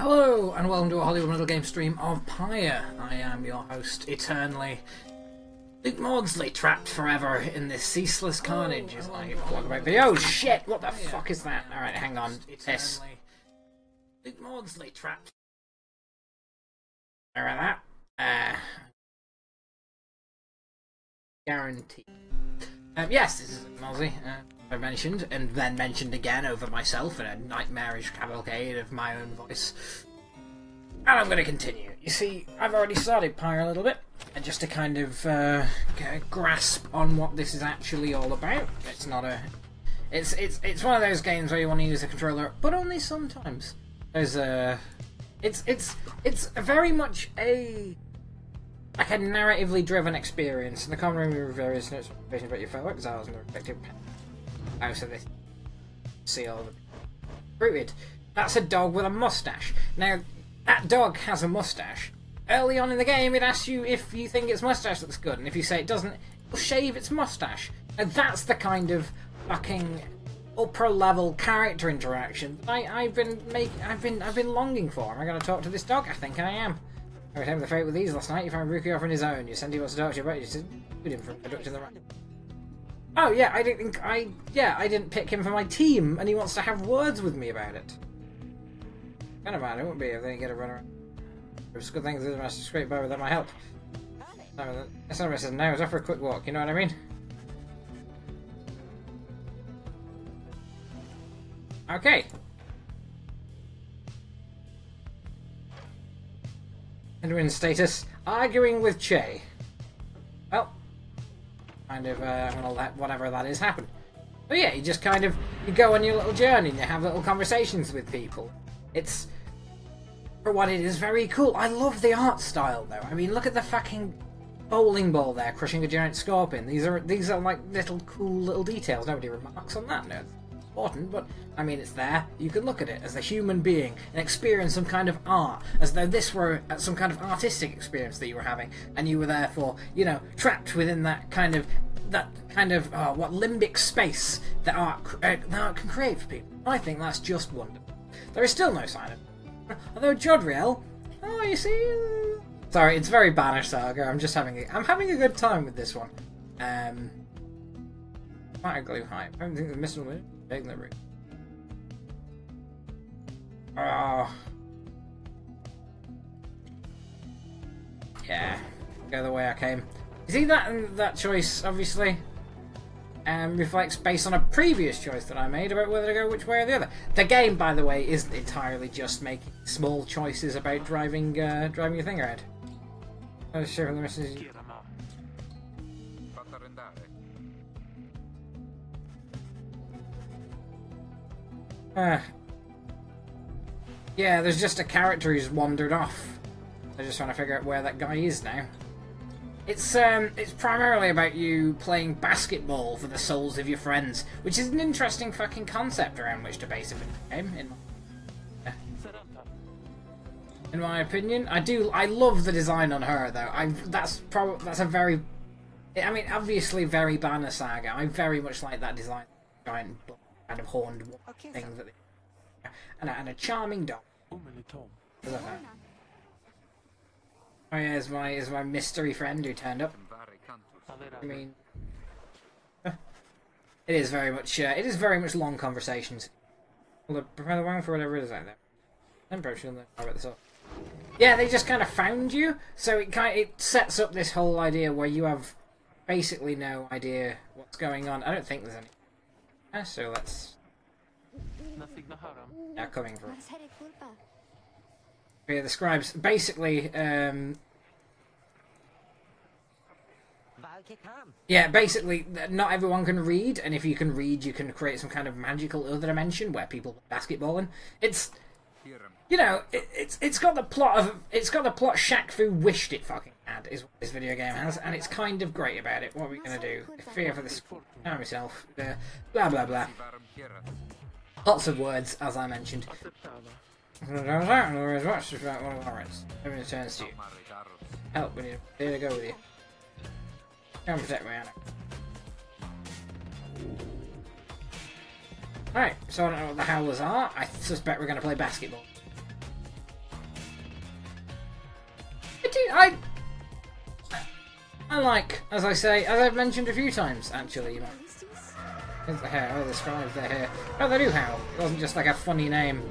Hello and welcome to a Hollywood Little Game stream of Pyre. I am your host eternally, Luke Maudsley, trapped forever in this ceaseless carnage. Is I vlog about video. Oh shit! What the fuck is that? All right, hang on. This. Luke Maudsley, trapped. Sorry about that. Guaranteed. Yes, this is Maudsley. I mentioned, and then mentioned again over myself in a nightmarish cavalcade of my own voice. And I'm going to continue. You see, I've already started Pyre a little bit, and just to kind of get a grasp on what this is actually all about. It's not a... It's one of those games where you want to use a controller, but only sometimes. There's a... It's very much a... like a narratively driven experience. And the common room with various notes about your fellow exiles and their respective house of this seal rooted. That's a dog with a mustache. Now, that dog has a mustache. Early on in the game, it asks you if you think its mustache looks good, and if you say it doesn't, it'll shave its mustache. And that's the kind of fucking upper level character interaction that I've been longing for. Am I going to talk to this dog? I think I am. I was having the fate with these last night. You found Rookie off on his own. You said he wants to talk to you about it. You said him for conducting the right. Oh yeah, I didn't pick him for my team, and he wants to have words with me about it. Kind of bad it wouldn't be if they didn't get a run around. There's good things that must scrape by without my help. Somebody says no, it's off for a quick walk, you know what I mean? Okay. Win status, arguing with Che. Well, kind of, I'm gonna let whatever that is happen. But yeah, you go on your little journey and you have little conversations with people. It's, for what it is, very cool. I love the art style though. I mean, look at the fucking bowling ball there, crushing a giant scorpion. These are like little cool little details. Nobody remarks on that, no. Important, but I mean it's there. You can look at it as a human being and experience some kind of art, as though this were some kind of artistic experience that you were having, and you were therefore, you know, trapped within that kind of what limbic space that art can create for people. I think that's just wonderful. There is still no sign of it. Although Jodriel, oh, you see, sorry, it's very Banner Saga. I'm having a good time with this one. Quite a glue hype. I don't think the missile will take the route. Oh. Yeah. Go the way I came. You see that choice, obviously, reflects based on a previous choice that I made about whether to go which way or the other. The game, by the way, isn't entirely just making small choices about driving your thing around. I was sure the message. Yeah, there's just a character who's wandered off. They're just trying to figure out where that guy is now. It's primarily about you playing basketball for the souls of your friends, which is an interesting fucking concept around which to base a video game. In my opinion, I love the design on her though. That's a very, I mean, obviously very Banner Saga. I very much like that design, giant kind of horned thing that and a charming dog. Oh yeah, is my mystery friend who turned up. I mean, it is very much long conversations. Well, prepare the wagon for whatever it is out there. I'm pretty sure they'll about this up. Yeah, they just kind of found you, so it sets up this whole idea where you have basically no idea what's going on. I don't think there's any. So let's. Yeah, coming from. Yeah, the scribes basically. Yeah, basically, not everyone can read, and if you can read, you can create some kind of magical other dimension where people play basketballing. It's, you know, it's got the plot Shaq Fu wished it fucking had, is what this video game has, and it's kind of great about it. What are we gonna do? Fear for this. Know myself. Blah blah blah. Lots of words, as I mentioned. Watch about one of our rights. Everyone turns to you. Help, we need to go with you. Come protect me, Anna. Alright, so I don't know what the howlers are. I suspect we're going to play basketball. Unlike, as I say, as I've mentioned a few times, actually, you know. Here's the hair. Oh, the scribes, they're here. Oh, they do howl. It wasn't just like a funny name.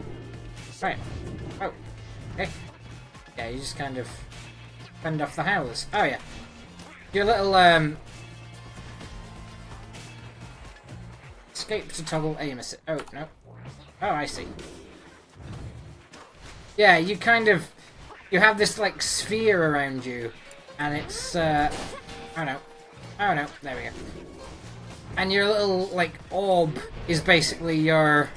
Right. Oh. Okay. Yeah, you just kind of fend off the howlers. Oh, yeah. Your little, escape to toggle aim assist. Oh, no. Oh, I see. Yeah, you kind of... You have this, like, sphere around you. And it's, oh, no. Oh, no. There we go. And your little, like, orb is basically your...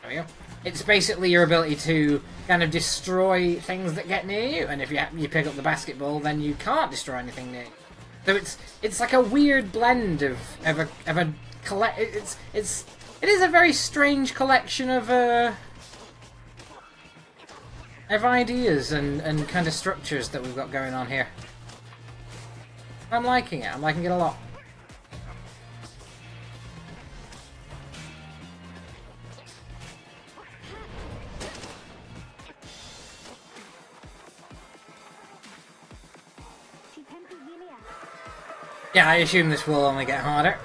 There we go. It's basically your ability to kind of destroy things that get near you. And if you pick up the basketball, then you can't destroy anything near you. So it's like a weird blend of a it is a very strange collection of ideas and kind of structures that we've got going on here. I'm liking it. I'm liking it a lot. Yeah, I assume this will only get harder.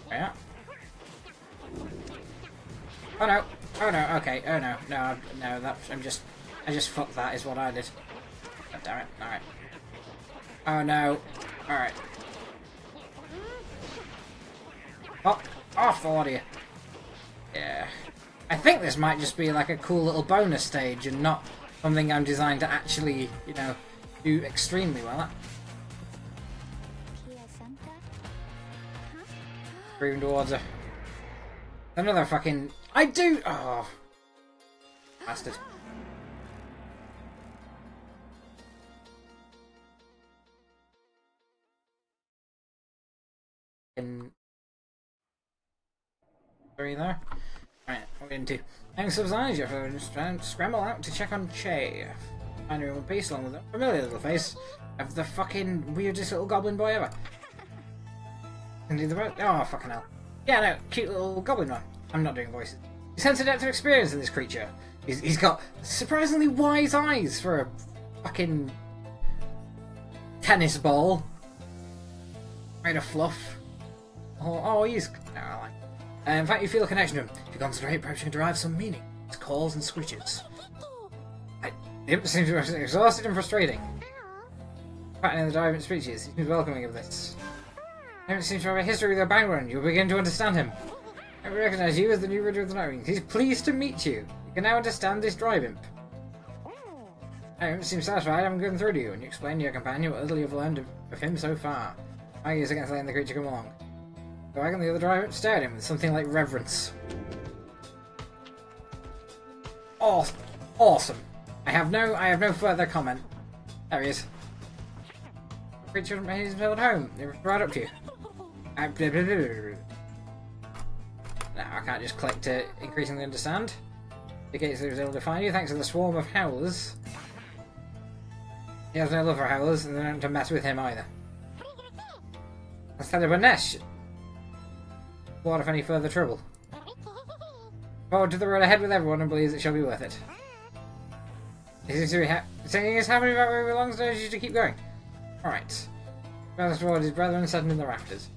Yeah. Oh no! Oh no! Okay! Oh no! No! No! That I just fucked that is what I did. Oh, damn it! All right. Oh no! All right. Oh, off the lot of you. Yeah. I think this might just be like a cool little bonus stage and not something I'm designed to actually, you know, do extremely well at. Moving towards her. Another fucking... I do... Oh. Bastard. Three there. Right, what are we into? Thanks for the you for just trying to scramble out to check on Che. Find her in one piece along with a familiar little face of the fucking weirdest little goblin boy ever. And the boat. Oh, fucking hell. Yeah, no, cute little goblin one. I'm not doing voices. He's had a depth of experience in this creature. He's got surprisingly wise eyes for a fucking tennis ball made of fluff. Oh, he's... No, I like. In fact, you feel a connection to him. If you concentrate, perhaps you can derive some meaning. His calls and screeches. It seems to be exhausted and frustrating. Patterning the divergent speeches. He seems welcoming of this. He seems to have a history with a background. You'll begin to understand him. I recognize you as the new Rider of the Night Wings. He's pleased to meet you. You can now understand this drive imp. I seem satisfied. I haven't gone through to you, and you explain to your companion what little you've learned of him so far. Argues against letting the creature come along. The wagon, the other driver stared at him with something like reverence. Awesome. I have no further comment. There he is. The creature made his way home. They were right up to you. Now I can't just click to increasingly understand. Indicates he was able to find you thanks to the swarm of howlers. He has no love for howlers, and they don't to mess with him either. Instead of a nest. What if any further trouble? Forward to the road ahead with everyone and believes it shall be worth it. He seems to be saying he's happy about where he belongs and urges you to keep going. Alright. Brothers towards his brethren sitting in the rafters.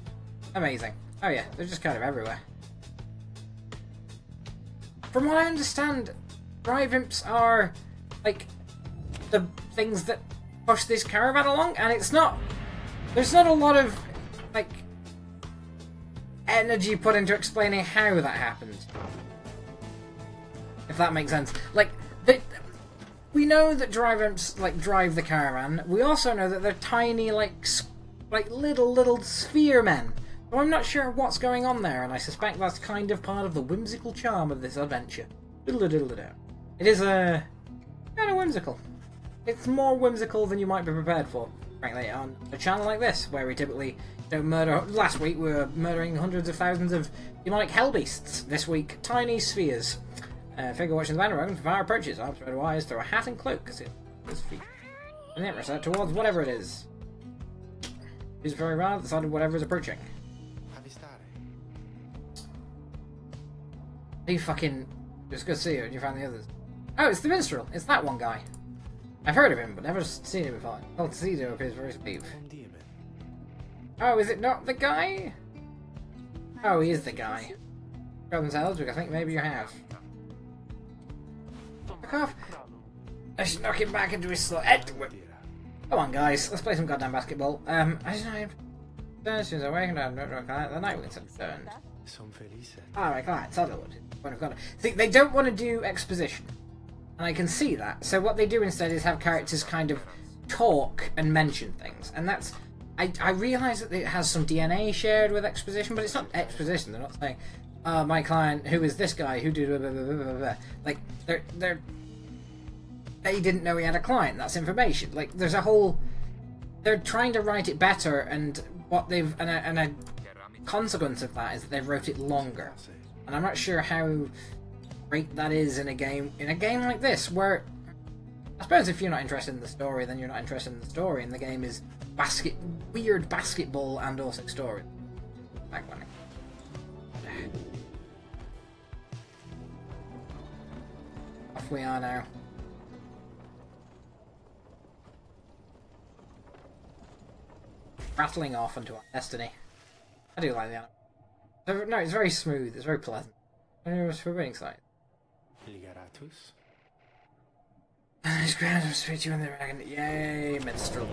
Amazing. Oh yeah, they're just kind of everywhere. From what I understand, drive imps are like the things that push this caravan along, and it's not... There's not a lot of like energy put into explaining how that happened. If that makes sense. Like, we know that drive imps like drive the caravan. We also know that they're tiny, like little sphere men. So I'm not sure what's going on there, and I suspect that's kind of part of the whimsical charm of this adventure. It is kind of whimsical. It's more whimsical than you might be prepared for, frankly, on a channel like this, where we typically don't murder... Last week we were murdering hundreds of thousands of demonic hellbeasts. This week, tiny spheres. Figure watching the bandwagon for fire approaches. Arms spread wise, throw a hat and cloak, because it's feet. And then reset towards whatever it is. He's very round at the side of whatever is approaching. You fucking... It's good to see you, and you found the others. Oh, it's the minstrel. It's that one guy. I've heard of him, but never seen him before. El Tecido appears very sweet. Oh, is it not the guy? Oh, he is the guy. Grab themselves, because I think maybe you have. Fuck off. I should knock him back into his slot. Come on, guys. Let's play some goddamn basketball. I just know... As soon as I wake up, the night wings have turned. Alright, alright, Sutherland. See, they don't want to do exposition. And I can see that. So what they do instead is have characters kind of talk and mention things. And that's... I realise that it has some DNA shared with exposition, but it's not exposition. They're not saying, my client, who is this guy, who did blah, blah, blah, blah, blah. Like, they didn't know he had a client. That's information. Like, there's a whole... They're trying to write it better, and what they've... And a consequence of that is that they've wrote it longer. And I'm not sure how great that is in a game like this, where... I suppose if you're not interested in the story, then you're not interested in the story, and the game is weird basketball and also story. Back one. Off we are now. Rattling off into our destiny. I do like the animal. No, it's very smooth, it's very pleasant. And it was forbidding sight. His ground will straight you in the dragon. Yay, minstrel.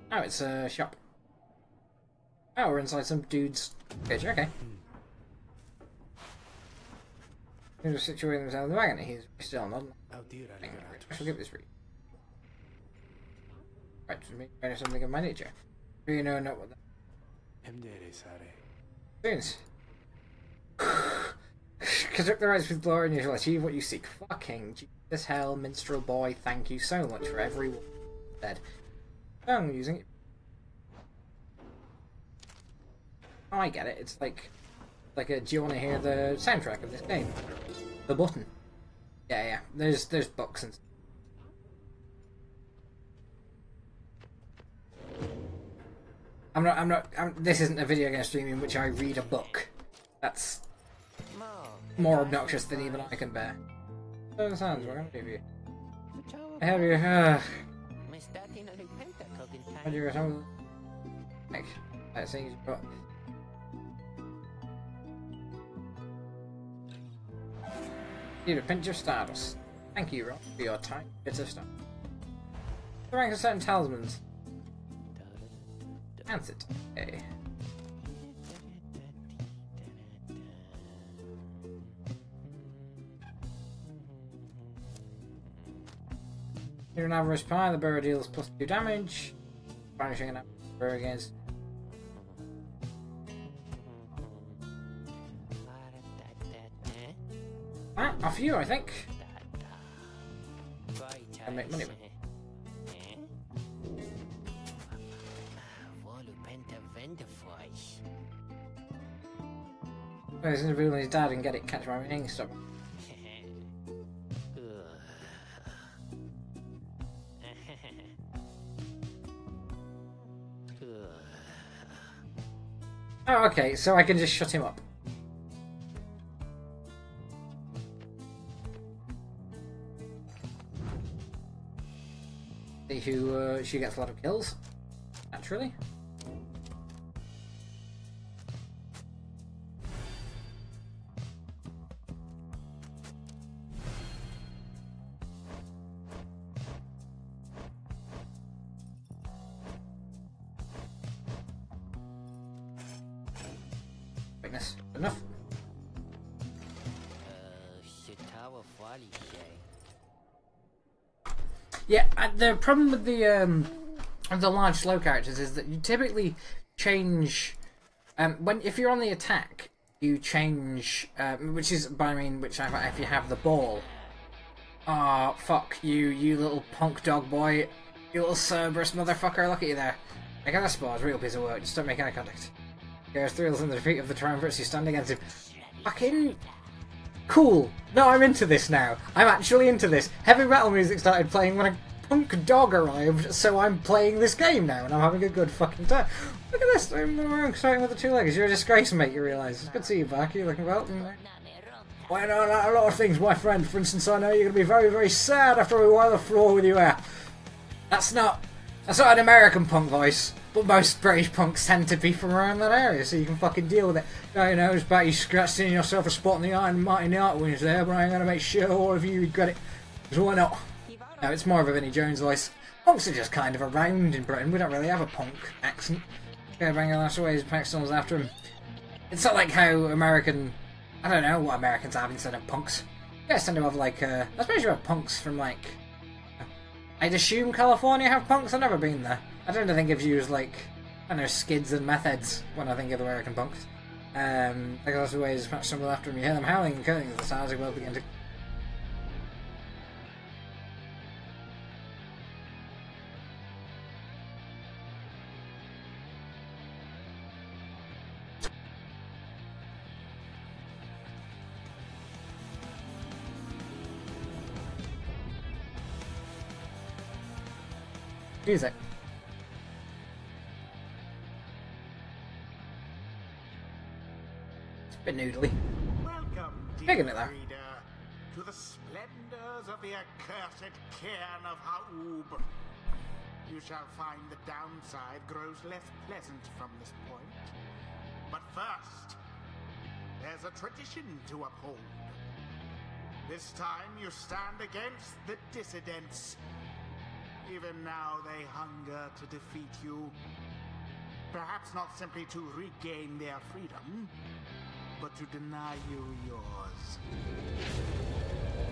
Oh, it's a shop. Oh, we're inside some dude's picture, okay. He's just situating himself in the wagon. He's still not. I shall give this read. Right, to make better something of my nature. Do you know not what that means? Conduct the rites with glory and you shall achieve what you seek. Fucking Jesus hell, minstrel boy, thank you so much for every word said. I'm using it. Oh, I get it. It's like a, do you want to hear the soundtrack of this game? The button. Yeah. There's books and stuff. This isn't a video game stream in which I read a book. That's more obnoxious than even I can bear. So sounds what I'm gonna do you. I have you. I do some. Like, that thing you've got. Need a pinch of stardust. Thank you, Rob, for your time. Bits of stuff. The rank of certain talismans. That's it. Okay. You're an average pie, the burrow deals +2 damage. Banishing an burrow against. Ah, off you, I think. Can make money with it. Oh, he's gonna be with his dad and get it, catch my ring, stop. Oh, okay, so I can just shut him up. See who, she gets a lot of kills, naturally. Enough. Yeah, the problem with the large slow characters is that you typically change if you're on the attack, you change which is if you have the ball. Oh fuck you little punk dog boy, you little Cerberus motherfucker! Look at you there. I got a spot, real piece of work. Just don't make eye contact. There's thrills in the defeat of the triumvirs who stand against him. Fucking cool. No, I'm into this now. I'm actually into this. Heavy metal music started playing when a punk dog arrived, so I'm playing this game now, and I'm having a good fucking time. Look at this! I'm starting with the two legs. You're a disgrace, mate, you realise. It's good to see you back. You're looking well. Well, I know a lot of things, my friend. For instance, I know you're going to be very, very sad after we wipe the floor with you here. That's not an American punk voice, but most British punks tend to be from around that area, so you can fucking deal with it. I know it's about you scratching yourself a spot in the eye and mighty the art wounds there, but I'm going to make sure all of you regret it. Because why not? No, it's more of a Vinnie Jones voice. Punks are just kind of around in Britain. We don't really have a punk accent. Go bang on that's ways, Paxton's after him. It's not like how American... I don't know what Americans have instead of punks. You guys tend to have like, especially about punks from like... I'd assume California have punks. I've never been there. I don't think I've used like, I don't know, skids and meth heads when I think of American punks. Like that's the ways to stumble after him. You hear them howling and curling as the sounds will begin to... Music. It's a bit noodly. Welcome, dear Taking it there. reader, to the splendors of the accursed cairn of Haub. You shall find the downside grows less pleasant from this point. But first, there's a tradition to uphold. This time you stand against the dissidents. Even now they hunger to defeat you. Perhaps not simply to regain their freedom, but to deny you yours.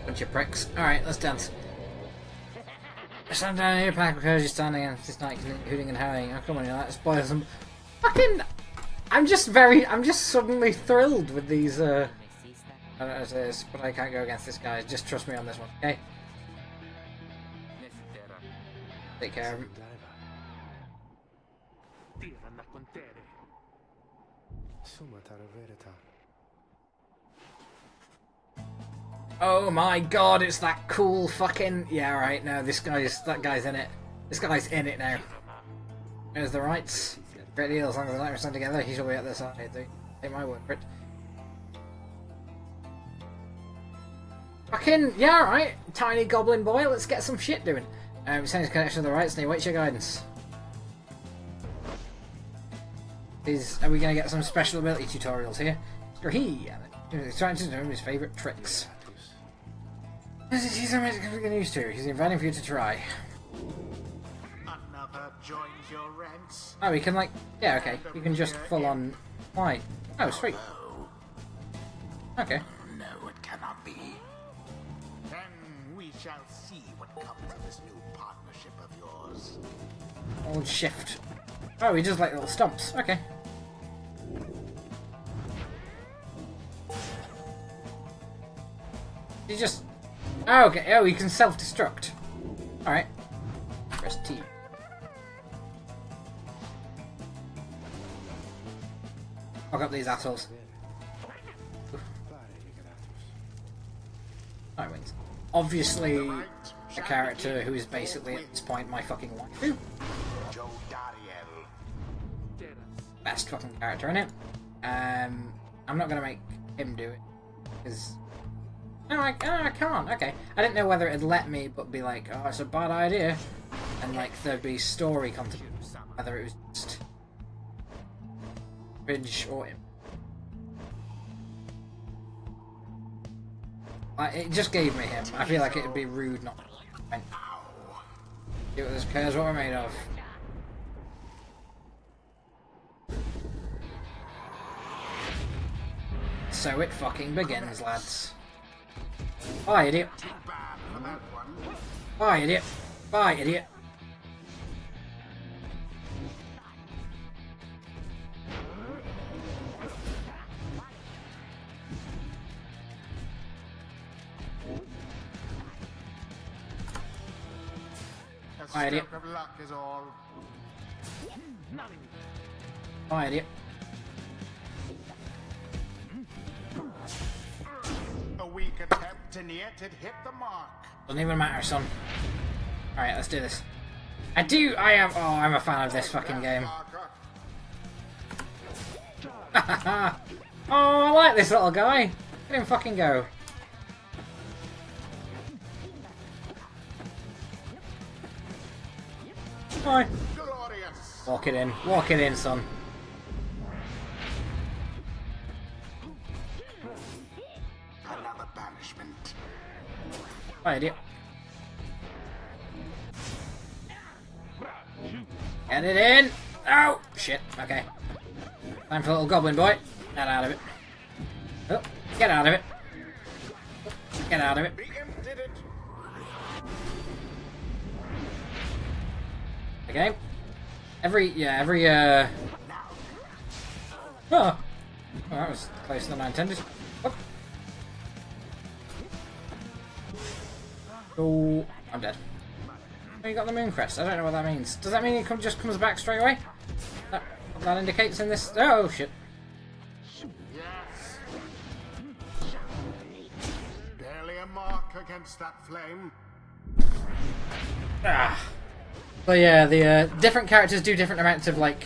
Bunch of pricks. Alright, let's dance. Stand down here, pack, because you're standing against this night hooting and howling. Oh, come on, you like to spoil some... Fucking... I'm just suddenly thrilled with these, I don't know what it is, but I can't go against this guy. Just trust me on this one, okay? Take care of him. Oh my god, it's that cool fucking... Yeah, right, no, that guy's in it. This guy's in it now. There's the rights. Great deal, as long as the light stand together, he shall be at the side. Take my word for it. Fucking, yeah, right. Tiny goblin boy, let's get some shit doing. Send his connection to the rights and he waits your guidance. Are we going to get some special ability tutorials here? He's trying to do his favourite tricks. He's getting used to. He's inviting for you to try. Another joins your ranks. Oh, we can like... Yeah, okay. We can just full on... Why? Oh, sweet. Okay. No, it cannot be. Then we shall see what comes of this new partnership of yours. Old shift. Oh, he does like little stumps. Okay. He just... Oh, okay. Oh, you can self-destruct. Alright. Press T. Fuck up these assholes. I wins. Obviously, a character who is basically at this point my fucking waifu. Best fucking character in it. I'm not gonna make him do it because no, I can't. Okay, I didn't know whether it'd let me, but be like, oh, it's a bad idea, and like there'd be story content. Whether it was just Bridge or him. It just gave me him. I feel like it'd be rude not to. It was cares what we're made of. So it fucking begins, lads. Bye, idiot. Bye, idiot. Bye, idiot. Bye, idiot. Bye, idiot. A weak attempt and yet it hit the mark. Doesn't even matter, son. Alright, let's do this. I'm a fan of this fucking game. Oh, I like this little guy. Let him fucking go. Hi. Glorious. Walk it in. Walk it in, son. Another banishment. Hi, idiot. Get it in! Oh! Shit, okay. Time for a little goblin boy. Get out of it. Oh, get out of it. Get out of it. The imp did it. Okay. Every Oh, well, that was closer than I intended. Whoop. Oh, I'm dead. Oh, you got the moon crest. I don't know what that means. Does that mean it just comes back straight away? That indicates in this. Oh shit! Yes. Barely a mark against that flame. Ah. So yeah, the different characters do different amounts of like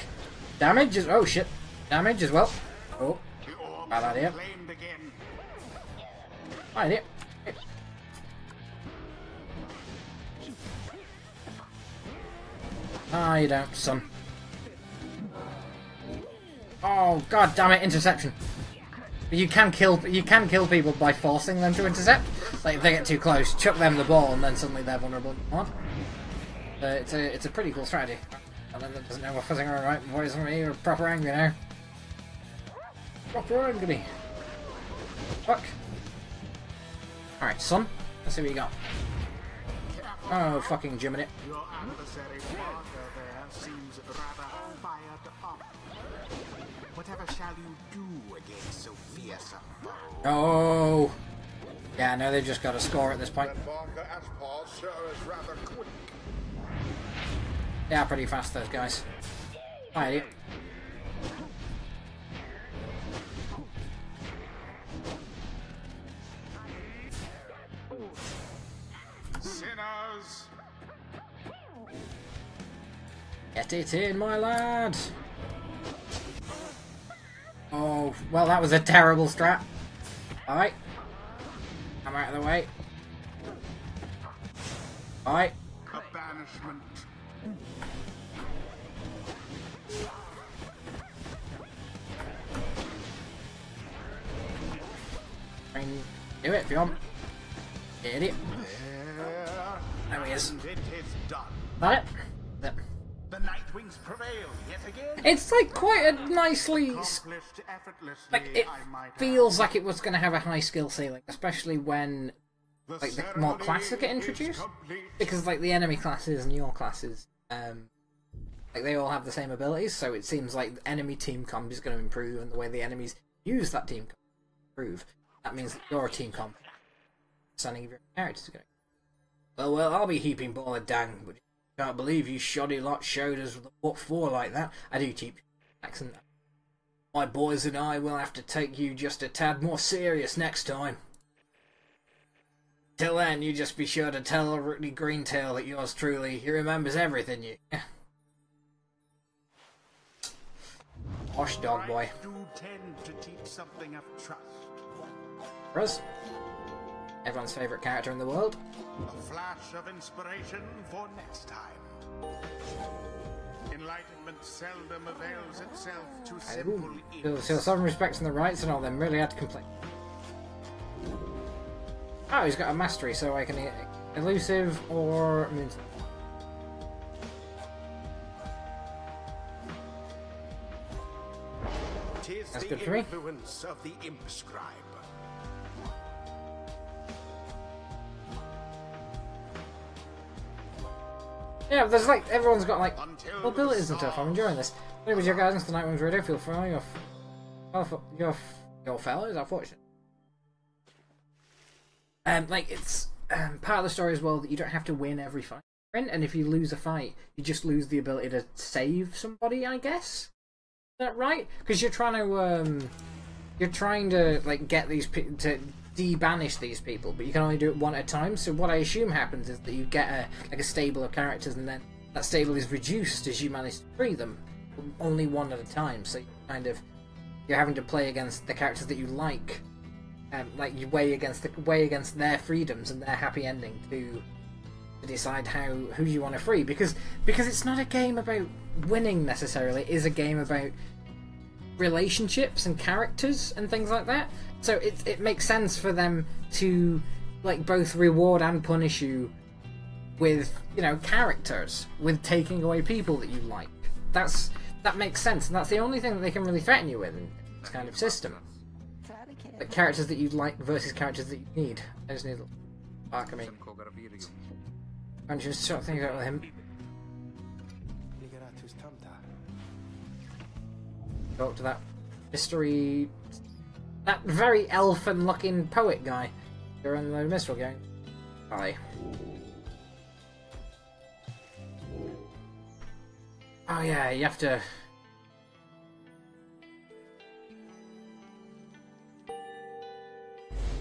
damage. Oh shit! Damage as well. Oh, The orb bad idea. flamed again. Bad idea. Ah, you don't, son. Oh god damn it! Interception. You can kill people by forcing them to intercept. Like if they get too close, chuck them the ball, and then suddenly they're vulnerable. It's a pretty cool strategy. And then that doesn't know we're fuzzing around right voice from me or proper angry now. Proper angry. Fuck. Alright, son. Let's see what you got. Oh, fucking Jiminy. Your adversary Parker there seems rather fired up. Whatever shall you do against so fierce a foe? Oh. Yeah, no, they've just got a score at this point. That Barker Ashpaw sure is rather quick. Yeah, pretty fast, those guys. Hi, idiot. Sinners! Get it in, my lad! Oh, well, that was a terrible strat. Alright. I'm out of the way. Alright. A banishment. Do it if you want. Idiot. There he is. and it is done. Got it? Yep. The Nightwings prevail yet again. It's like quite a nicely... Accomplished effortlessly, Like, it I might feels add. like it was going to have a high skill ceiling, especially when like the more classes get introduced. Because like the enemy classes and your classes, like they all have the same abilities, so it seems like the enemy team comp is going to improve, and the way the enemies use that team comp improve. That means that your team comp, understanding of your characters, is going to. Well, I'll be heaping ball of dang, but can't believe you shoddy lot showed us what for like that. I do cheap accent. My boys and I will have to take you just a tad more serious next time. Till then, you just be sure to tell Ricky Greentail that yours truly, he remembers everything you... Posh dog boy. I do tend to teach something of trust. For us, everyone's favourite character in the world. A flash of inspiration for next time. Enlightenment seldom avails itself to simple ease. Feel sovereign respects and the rights and all them really had to complain. Oh, he's got a mastery, so I can elusive or moon. That's good for me. Influence of the imp scribe. Yeah, there's like everyone's got like Until abilities and stuff. I'm enjoying this. Anyways, your guidance tonight was radio. Feel free. Your fellow is unfortunate. Like it's part of the story as well that you don't have to win every fight, and if you lose a fight, you just lose the ability to save somebody. I guess is that right? Because you're trying to like get these people to de-banish these people, but you can only do it one at a time. So what I assume happens is that you get a stable of characters, and then that stable is reduced as you manage to free them, only one at a time. So you kind of you're having to play against the characters that you like. Like you weigh against their freedoms and their happy ending to decide who you want to free, because it's not a game about winning necessarily. It is a game about relationships and characters and things like that. So it makes sense for them to like both reward and punish you with, you know, characters, with taking away people that you like. That makes sense, and that's the only thing that they can really threaten you with in this kind of system. Like characters that you like versus characters that you need. I just need a bark at me. And just sort things out with him. Talk to that mystery, that very elfin-looking poet guy. You're in the minstrel gang. Hi. Oh yeah, you have to.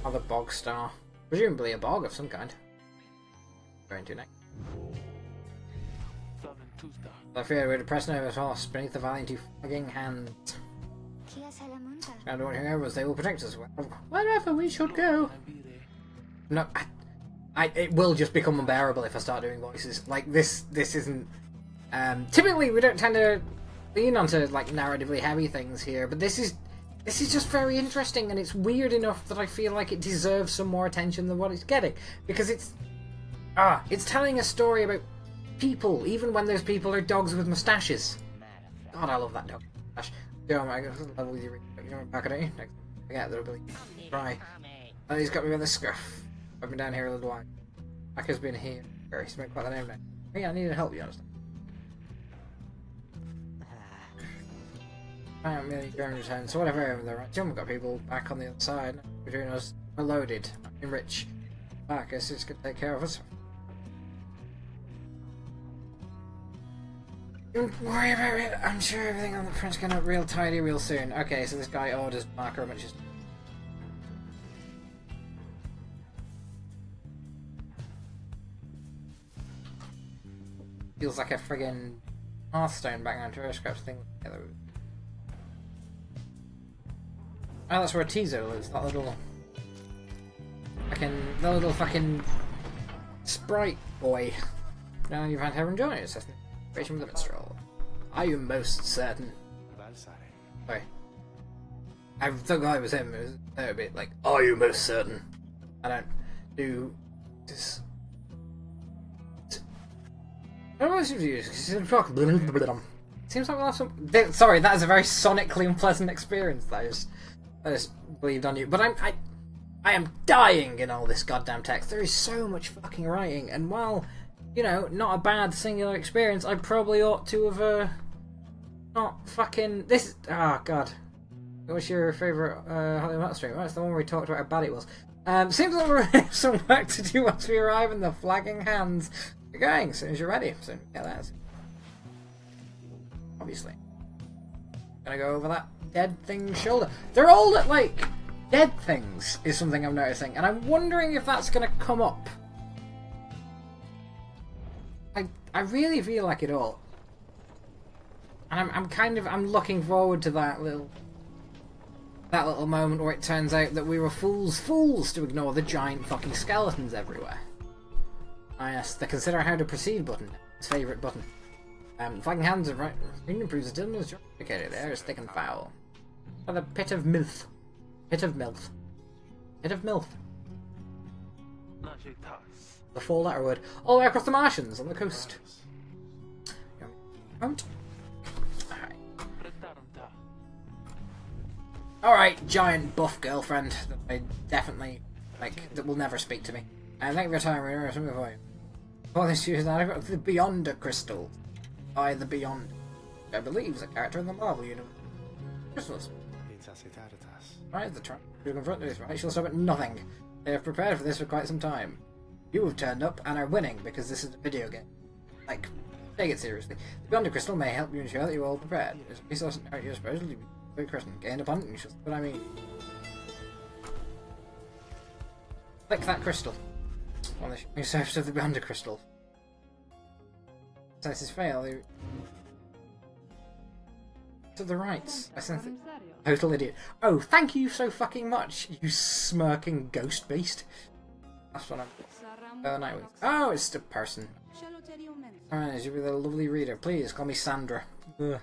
Other bog star, presumably a bog of some kind. Going to next. I fear we're depressed over his horse beneath the valley into flagging hands. I don't hear arrows, they will protect us wherever we should go. No, it will just become unbearable if I start doing voices. Like this isn't. Typically, we don't tend to lean onto like narratively heavy things here, but this is just very interesting, and it's weird enough that I feel like it deserves some more attention than what it's getting, because it's telling a story about people, even when those people are dogs with moustaches. God, I love that dog moustache. Oh my god, level with you. You're back at it. Forget that I'll be try. Oh, he's got me with a scuff. I've been down here a little while. Back has been here. He's made quite the name now. Hey, I need help, you understand? I am really going to return, so whatever over there, right? We've got people back on the other side. Between us, we're loaded. I'm rich. Marcus is going to take care of us. Don't worry about it. I'm sure everything on the front's going to real tidy real soon. Okay, so this guy orders Marker, which is. Feels like a friggin' Hearthstone background to scraps thing together. Oh, that's where Tizo lives, that little fucking sprite boy. Now you've had her enjoy it, creation with the minstrel. Are you most certain? Sorry. I thought I was him, it was a bit like, are you most certain? I don't do this. I don't know what you seems like we'll have some. Sorry, that is a very sonically unpleasant experience that I just believed on you. But I am dying in all this goddamn text. There is so much fucking writing, and while, you know, not a bad singular experience, I probably ought to have not fucking this. Ah, god. What's your favourite Hollywood stream? Well, it's the one where we talked about how bad it was. Seems like we have some work to do once we arrive in the flagging hands. You're going as soon as you're ready. Soon get that. Obviously. Gonna go over that dead thing's shoulder. They're all like dead things is something I'm noticing, and I'm wondering if that's gonna come up. I really feel like it all. And I'm looking forward to that little moment where it turns out that we were fools to ignore the giant fucking skeletons everywhere. Ah yes, the consider how to proceed button. His favourite button. Flagging hands of right improves the dimness indicated there is thick and foul. For the pit of milth. Pit of milth. Pit of milth. The four-letter word. All the way across the Martians on the coast. Alright, giant buff girlfriend that I definitely like, that will never speak to me. And thank you for your time, we're something for you. For this use now, the Beyond a Crystal. By the Beyond. I believe is a character in the Marvel universe. Crystals. Right, the trying to confront this, right? She'll stop at nothing. They have prepared for this for quite some time. You have turned up and are winning because this is a video game. Like, take it seriously. The Beyond a Crystal may help you ensure that you're all prepared. As a resource at your disposal, you be christened. Gain upon it, and you shall see what I mean. Click that crystal. On the surface of the Beyond a Crystal. Tests fail. To the rights. I sense it. Total idiot. Oh, thank you so fucking much, you smirking ghost beast. That's what I'm... Oh, it's the person. Alright, you'll be the lovely reader. Please, call me Sandra. Ugh.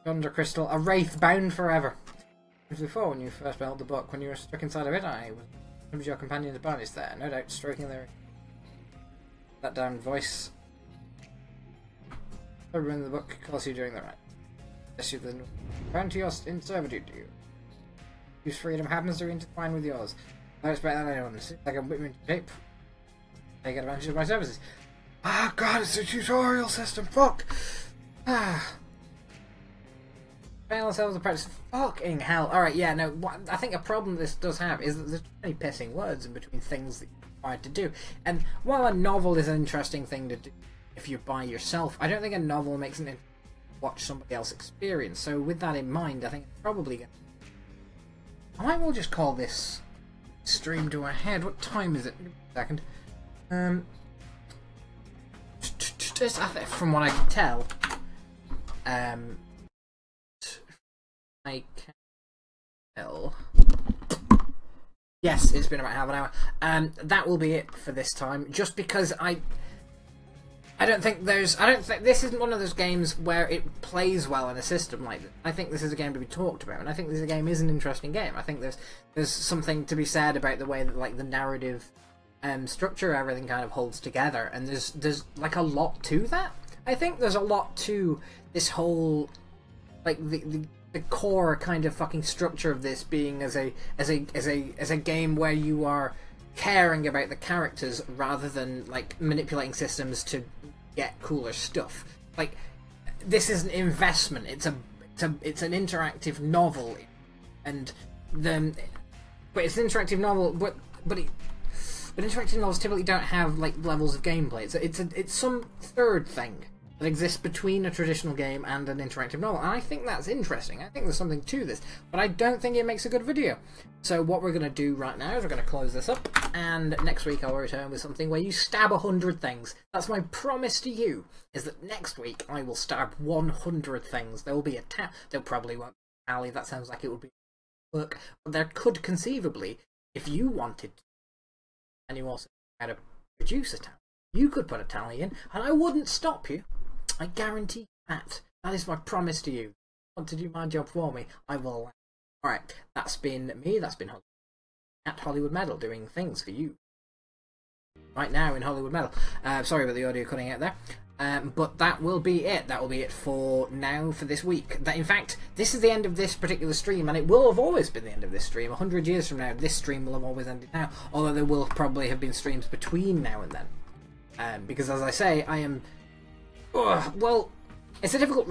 Thunder Crystal, a wraith bound forever. As before, when you first beheld the book, when you were stuck inside of it, I was your companion's bodies there, no doubt stroking their... That damned voice. Everyone in the book calls you during the night. Yes, you then bound to your in servitude, do you? Whose freedom happens to intertwine with yours. I expect that anyone. It seems like a whipping tape. Take advantage of my services. Ah, God, it's a tutorial system. Fuck. Ah. Fail ourselves the practice. Fucking hell. Alright, yeah, no, I think a problem this does have is that there's too many pissing words in between things that you're required to do. And while a novel is an interesting thing to do if you're by yourself, I don't think a novel makes an watch somebody else experience. So with that in mind, I think it's probably gonna... I might well just call this stream to a head. What time is it? A second. Just, from what I can tell, I can tell. Yes, it's been about half an hour. That will be it for this time. Just because I don't think this isn't one of those games where it plays well in a system like this. I think this is a game to be talked about, and I think this game is an interesting game. I think there's something to be said about the way that like the narrative structure, everything kind of holds together, and there's like a lot to that. I think there's a lot to this whole like the core kind of fucking structure of this being as a game where you are caring about the characters rather than like manipulating systems to get cooler stuff. Like, this is an investment. It's an interactive novel, and then it's an interactive novel, but interactive novels typically don't have like levels of gameplay. It's some third thing that exists between a traditional game and an interactive novel, and I think that's interesting. I think there's something to this, but I don't think it makes a good video. So what we're going to do right now is we're going to close this up, and next week I'll return with something where you stab 100 things. That's my promise to you, is that next week I will stab 100 things. There will be a there probably won't be a tally. That sounds like it would be work, but there could conceivably, if you wanted to, and you also had to produce a tally, you could put a tally in, and I wouldn't stop you. I guarantee that. That is my promise to you. If you want to do my job for me, I will. Alright, that's been me, that's been at Hollywood Metal, doing things for you. Right now in Hollywood Metal. Sorry about the audio cutting out there. But that will be it. That will be it for now, for this week. In fact, this is the end of this particular stream, and it will have always been the end of this stream. 100 years from now, this stream will have always ended now. Although there will probably have been streams between now and then. Because as I say, I am... well, it's a difficult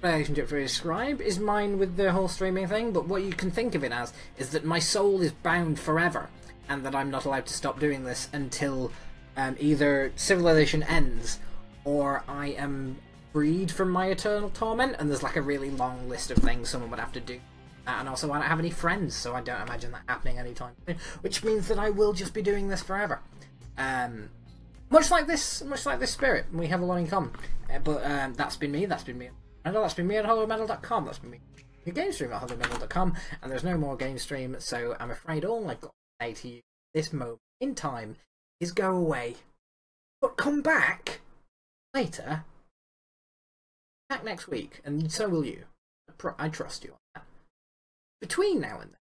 relationship to describe, is mine with the whole streaming thing, but what you can think of it as is that my soul is bound forever, and that I'm not allowed to stop doing this until either civilization ends, or I am freed from my eternal torment, and there's like a really long list of things someone would have to do. And also I don't have any friends, so I don't imagine that happening anytime soon, which means that I will just be doing this forever. Much like this spirit, we have a lot in common. But that's been me. I know that's been me at hollywoodmetal.com. That's been me at gamestream at hollywoodmetal.com. And there's no more gamestream, so I'm afraid all I've got to say to you this moment in time is go away. But come back later. Back next week, and so will you. I trust you on that. Between now and then,